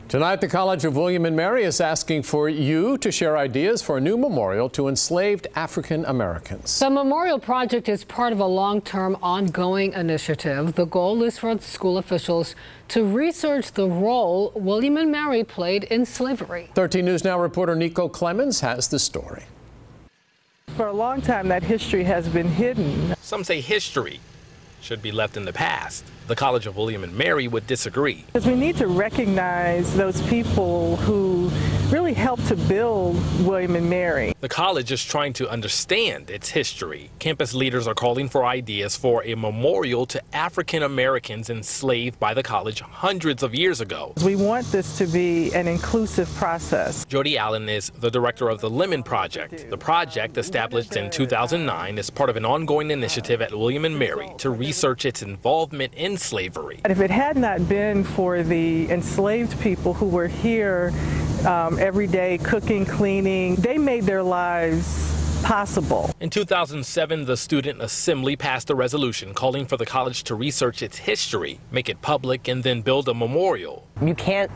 Tonight, the College of William and Mary is asking for you to share ideas for a new memorial to enslaved African Americans. The memorial project is part of a long-term ongoing initiative. The goal is for school officials to research the role William and Mary played in slavery. 13 News Now reporter Nico Clemens has the story. For a long time, that history has been hidden. Some say history should be left in the past. The College of William and Mary would disagree. Because we need to recognize those people who really helped to build William and Mary. The college is trying to understand its history. Campus leaders are calling for ideas for a memorial to African Americans enslaved by the college hundreds of years ago. We want this to be an inclusive process. Jody Allen is the director of the Lemon Project. The project, established in 2009, is part of an ongoing initiative at William and Mary to research its involvement in slavery. And if it had not been for the enslaved people who were here every day cooking, cleaning, they made their lives possible. In 2007, the Student Assembly passed a resolution calling for the college to research its history, make it public, and then build a memorial. You can't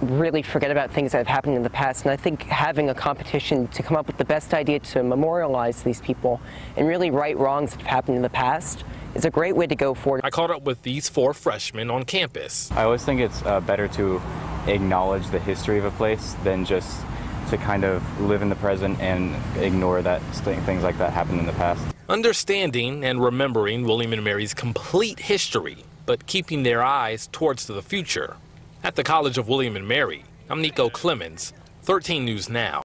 really forget about things that have happened in the past, and I think having a competition to come up with the best idea to memorialize these people and really right wrongs that have happened in the past is a great way to go forward. I caught up with these 4 freshmen on campus. I always think it's better to acknowledge the history of a place than just to kind of live in the present and ignore that things like that happened in the past. Understanding and remembering William and Mary's complete history, but keeping their eyes towards the future. At the College of William and Mary, I'm Nico Clemens, 13 News Now.